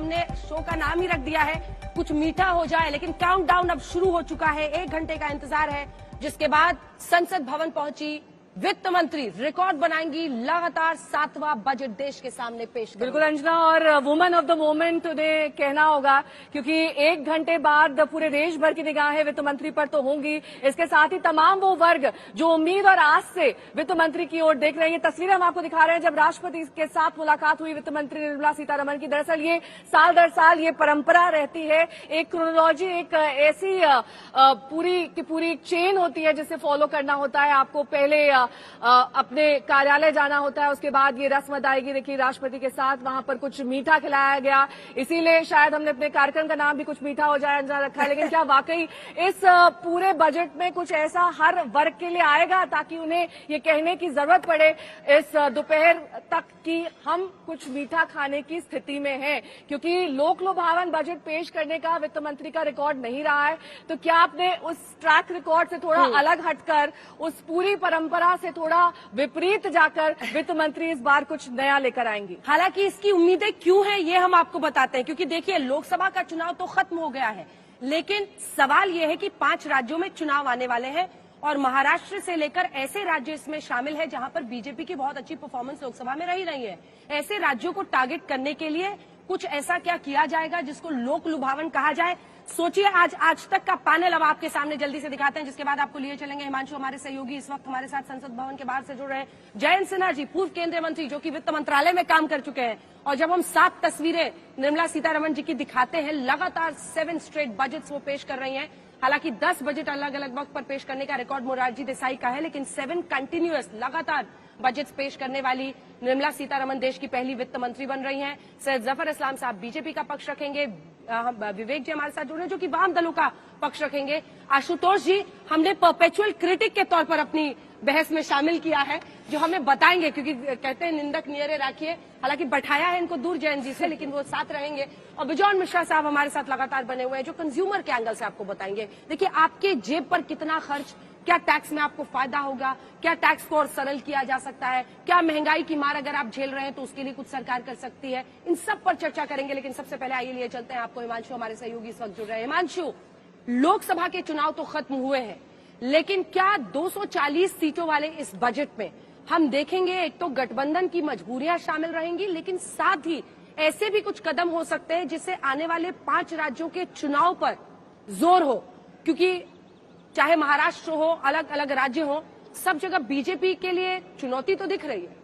हमने शो का नाम ही रख दिया है कुछ मीठा हो जाए, लेकिन काउंटडाउन अब शुरू हो चुका है। 1 घंटे का इंतजार है, जिसके बाद संसद भवन पहुंची वित्त मंत्री रिकॉर्ड बनाएंगी, लगातार 7वां बजट देश के सामने पेश। बिल्कुल अंजना, और वुमन ऑफ द मोमेंट उन्हें कहना होगा, क्योंकि 1 घंटे बाद पूरे देश भर की निगाहें वित्त मंत्री पर तो होंगी। इसके साथ ही तमाम वो वर्ग जो उम्मीद और आस से वित्त मंत्री की ओर देख रहे हैं। ये तस्वीरें हम आपको दिखा रहे हैं जब राष्ट्रपति के साथ मुलाकात हुई वित्त मंत्री निर्मला सीतारमण की। दरअसल ये साल दर साल ये परंपरा रहती है, एक क्रोनोलॉजी, एक ऐसी पूरी की पूरी चेन होती है जिसे फॉलो करना होता है। आपको पहले अपने कार्यालय जाना होता है, उसके बाद ये रस्म अदायगी देखिए राष्ट्रपति के साथ, वहां पर कुछ मीठा खिलाया गया, इसीलिए शायद हमने अपने कार्यक्रम का नाम भी कुछ मीठा हो जाए अंजना रखा है। लेकिन क्या वाकई इस पूरे बजट में कुछ ऐसा हर वर्ग के लिए आएगा ताकि उन्हें ये कहने की जरूरत पड़े इस दोपहर तक कि हम कुछ मीठा खाने की स्थिति में हैं? क्योंकि लोक लुभावन बजट पेश करने का वित्त मंत्री का रिकॉर्ड नहीं रहा है, तो क्या आपने उस ट्रैक रिकॉर्ड से थोड़ा अलग हटकर, उस पूरी परंपरा से थोड़ा विपरीत जाकर वित्त मंत्री इस बार कुछ नया लेकर आएंगी? हालांकि इसकी उम्मीदें क्यों हैं ये हम आपको बताते हैं, क्योंकि देखिए लोकसभा का चुनाव तो खत्म हो गया है, लेकिन सवाल ये है कि 5 राज्यों में चुनाव आने वाले हैं और महाराष्ट्र से लेकर ऐसे राज्य इसमें शामिल है जहां पर बीजेपी की बहुत अच्छी परफॉर्मेंस लोकसभा में रही है। ऐसे राज्यों को टारगेट करने के लिए कुछ ऐसा क्या किया जाएगा जिसको लोक लुभावन कहा जाए? सोचिए, आज तक का पैनल अब आपके सामने जल्दी से दिखाते हैं, जिसके बाद आपको लिए चलेंगे हिमांशु, हमारे सहयोगी इस वक्त हमारे साथ संसद भवन के बाहर से जुड़ रहे हैं। जयंत सिन्हा जी, पूर्व केंद्रीय मंत्री जो कि वित्त मंत्रालय में काम कर चुके हैं, और जब हम 7 तस्वीरें निर्मला सीतारमण जी की दिखाते हैं, लगातार 7 स्ट्रेट बजट्स वो पेश कर रही हैं। हालांकि 10 बजट अलग अलग वक्त पर पेश करने का रिकॉर्ड मोरारजी देसाई का है, लेकिन 7 कंटिन्यूअस लगातार बजट पेश करने वाली निर्मला सीतारमण देश की पहली वित्त मंत्री बन रही हैं। सैयद जफर इस्लाम साहब बीजेपी का पक्ष रखेंगे, विवेक जी हमारे साथ जुड़े जो कि वाम दलों का पक्ष रखेंगे। आशुतोष जी हमने परपेचुअल क्रिटिक के तौर पर अपनी बहस में शामिल किया है, जो हमें बताएंगे, क्योंकि कहते हैं निंदक नियरे राखिए, हालांकि बैठाया है इनको दूर जैन जी से, लेकिन वो साथ रहेंगे। और बिजॉन मिश्रा साहब हमारे साथ लगातार बने हुए हैं जो कंज्यूमर के एंगल से आपको बताएंगे। देखिए आपके जेब पर कितना खर्च, क्या टैक्स में आपको फायदा होगा, क्या टैक्स को और सरल किया जा सकता है, क्या महंगाई की मार अगर आप झेल रहे हैं तो उसके लिए कुछ सरकार कर सकती है, इन सब पर चर्चा करेंगे। लेकिन सबसे पहले आइए लिए चलते हैं आपको हिमांशु, हमारे सहयोगी इस वक्त जुड़ रहे हैं। हिमांशु, लोकसभा के चुनाव तो खत्म हुए हैं, लेकिन क्या 240 सीटों वाले इस बजट में हम देखेंगे एक तो गठबंधन की मजबूरियां शामिल रहेंगी, लेकिन साथ ही ऐसे भी कुछ कदम हो सकते हैं जिससे आने वाले 5 राज्यों के चुनाव पर जोर हो? क्योंकि चाहे महाराष्ट्र हो, अलग अलग राज्य हो, सब जगह बीजेपी के लिए चुनौती तो दिख रही है।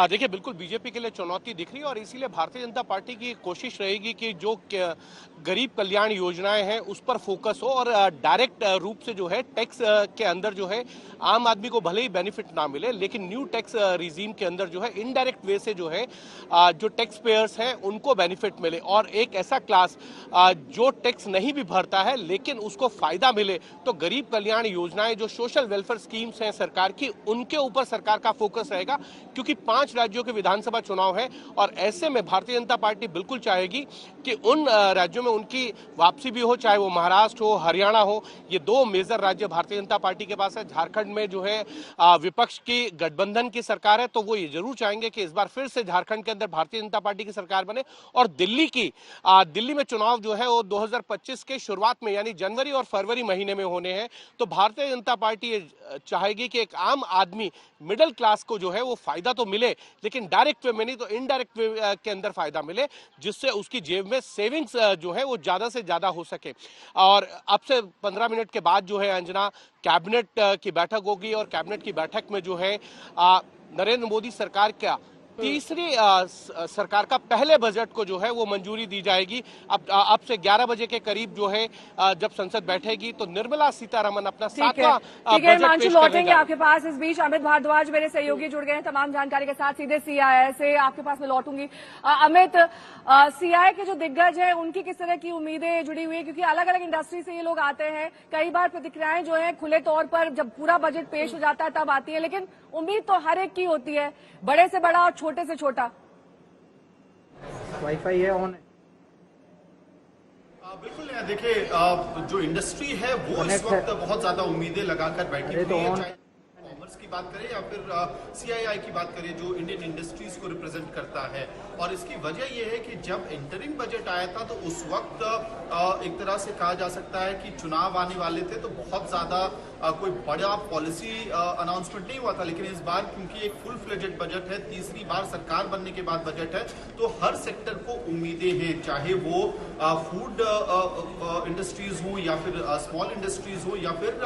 देखिए बिल्कुल बीजेपी के लिए चुनौती दिख रही है और इसीलिए भारतीय जनता पार्टी की कोशिश रहेगी कि जो गरीब कल्याण योजनाएं हैं उस पर फोकस हो और डायरेक्ट रूप से जो है टैक्स के अंदर जो है आम आदमी को भले ही बेनिफिट ना मिले, लेकिन न्यू टैक्स रिजीम के अंदर जो है इनडायरेक्ट वे से जो है जो टैक्स पेयर्स हैं उनको बेनिफिट मिले और एक ऐसा क्लास जो टैक्स नहीं भी भरता है लेकिन उसको फायदा मिले। तो गरीब कल्याण योजनाएं जो सोशल वेलफेयर स्कीम्स हैं सरकार की, उनके ऊपर सरकार का फोकस रहेगा, क्योंकि 5 राज्यों के विधानसभा चुनाव है और ऐसे में भारतीय जनता पार्टी बिल्कुल चाहेगी कि उन राज्यों में उनकी वापसी भी हो, चाहे वो महाराष्ट्र हो, हरियाणा हो। ये 2 मेजर राज्य भारतीय जनता पार्टी के पास है। झारखंड में जो है विपक्ष की गठबंधन की सरकार है, तो वो ये जरूर चाहेंगे कि इस बार फिर से झारखंड के अंदर भारतीय जनता पार्टी की सरकार बने। और दिल्ली में चुनाव जो है वो 2025 के शुरुआत में यानी जनवरी और फरवरी महीने में होने हैं। तो भारतीय जनता पार्टी ये चाहेगी कि एक आम आदमी, मिडिल क्लास को जो है वो फायदा तो मिले, लेकिन डायरेक्ट वे में नहीं तो इनडायरेक्ट वे के अंदर फायदा मिले, जिससे उसकी जेब में सेविंग्स जो है वो ज्यादा से ज्यादा हो सके। और अब से 15 मिनट के बाद जो है अंजना कैबिनेट की बैठक होगी और कैबिनेट की बैठक में जो है नरेंद्र मोदी सरकार का तीसरी सरकार का पहले बजट को जो है वो मंजूरी दी जाएगी। अब से 11 बजे के करीब जो है जब संसद बैठेगी तो निर्मला सीतारमण अपना 7वां बजट पेश लौटेंगे आपके पास। इस बीच अमित भारद्वाज मेरे सहयोगी जुड़ गए हैं तमाम जानकारी के साथ। सीधे सीआईआई से आपके पास मैं लौटूंगी। अमित, सीआईआई के जो दिग्गज हैं उनकी किस तरह की उम्मीदें जुड़ी हुई है, क्योंकि अलग अलग इंडस्ट्री से ये लोग आते हैं, कई बार प्रतिक्रियाएं जो है खुले तौर पर जब पूरा बजट पेश हो जाता है तब आती है, लेकिन उम्मीद तो हर एक की होती है, बड़े से बड़ा और छोटे से छोटा। वाईफाई है ऑन है। बिल्कुल, देखिए जो इंडस्ट्री है वो इस वक्त बहुत ज्यादा उम्मीदें लगाकर बैठी हुई है। कॉमर्स की बात करें या फिर CII की बात करें जो इंडियन इंडस्ट्रीज को रिप्रेजेंट करता है। और इसकी वजह यह है कि जब इंटरिम बजट आया था तो उस वक्त एक तरह से कहा जा सकता है कि चुनाव आने वाले थे तो बहुत ज्यादा कोई बड़ा पॉलिसी अनाउंसमेंट नहीं हुआ था। लेकिन इस बार क्योंकि एक फुल फ्लेजेड बजट है, तीसरी बार सरकार बनने के बाद बजट है, तो हर सेक्टर को उम्मीदें हैं, चाहे वो फूड इंडस्ट्रीज हो या फिर स्मॉल इंडस्ट्रीज हो या फिर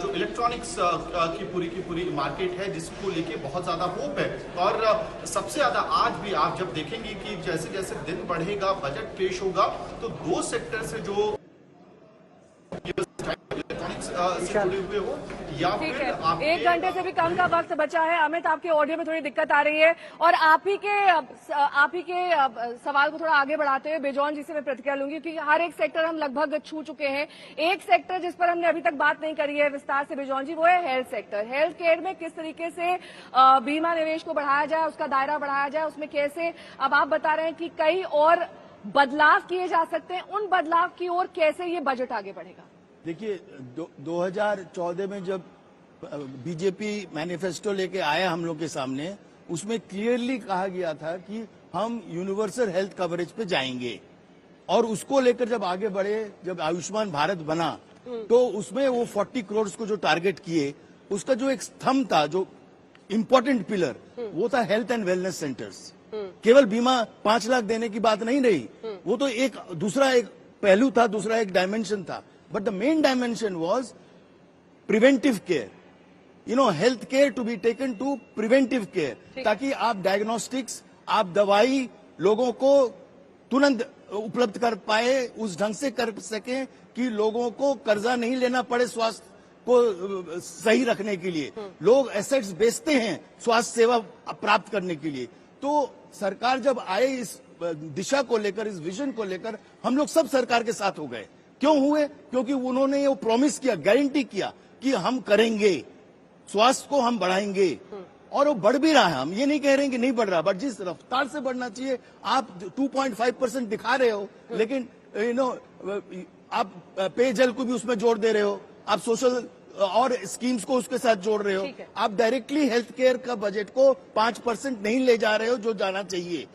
जो इलेक्ट्रॉनिक्स की पूरी मार्केट है जिसको लेके बहुत ज्यादा होप है। और सबसे ज्यादा आज भी आप जब देखेंगे कि जैसे जैसे दिन बढ़ेगा बजट पेश होगा तो दो सेक्टर से जो इलेक्ट्रॉनिक्स से जुड़े हुए हो या ठीक फिर है, 1 घंटे से भी कम का वक्त बचा है। अमित, आपके ऑडियो में थोड़ी दिक्कत आ रही है और आप ही के सवाल को थोड़ा आगे बढ़ाते हुए बेजौन जी से मैं प्रतिक्रिया लूंगी, क्योंकि हर एक सेक्टर हम लगभग छू चुके हैं। एक सेक्टर जिस पर हमने अभी तक बात नहीं करी है विस्तार से बेजौन जी, वो है हेल्थ सेक्टर। हेल्थ केयर में किस तरीके से बीमा निवेश को बढ़ाया जाए, उसका दायरा बढ़ाया जाए, उसमें कैसे, अब आप बता रहे हैं कि कई और बदलाव किए जा सकते हैं, उन बदलाव की ओर कैसे ये बजट आगे बढ़ेगा? देखिए 2014 में जब बीजेपी मैनिफेस्टो लेके आया हम लोग के सामने, उसमें क्लियरली कहा गया था कि हम यूनिवर्सल हेल्थ कवरेज पे जाएंगे। और उसको लेकर जब आगे बढ़े, जब आयुष्मान भारत बना तो उसमें वो 40 करोड़ को जो टारगेट किए, उसका जो एक स्तंभ था, जो इम्पोर्टेंट पिलर, वो था हेल्थ एंड वेलनेस सेंटर्स। केवल बीमा 5 लाख देने की बात नहीं रही, वो तो एक दूसरा एक पहलू था, दूसरा एक डायमेंशन था। But the main dimension was preventive care, health care to be taken to preventive care, ताकि आप डायग्नोस्टिक्स, आप दवाई लोगों को तुरंत उपलब्ध कर पाए, उस ढंग से कर सके कि लोगों को कर्जा नहीं लेना पड़े स्वास्थ्य को सही रखने के लिए। लोग एसेट्स बेचते हैं स्वास्थ्य सेवा प्राप्त करने के लिए। तो सरकार जब आए इस दिशा को लेकर, इस विजन को लेकर, हम लोग सब सरकार के साथ हो गए। क्यों हुए? क्योंकि उन्होंने ये प्रॉमिस किया, गारंटी किया कि हम करेंगे, स्वास्थ्य को हम बढ़ाएंगे, और वो बढ़ भी रहा है। हम ये नहीं कह रहे हैं कि नहीं बढ़ रहा, बट जिस रफ्तार से बढ़ना चाहिए, आप 2.5% दिखा रहे हो, लेकिन आप पेयजल को भी उसमें जोड़ दे रहे हो, आप सोशल और स्कीम्स को उसके साथ जोड़ रहे हो, आप डायरेक्टली हेल्थ केयर का बजट को 5% नहीं ले जा रहे हो जो जाना चाहिए।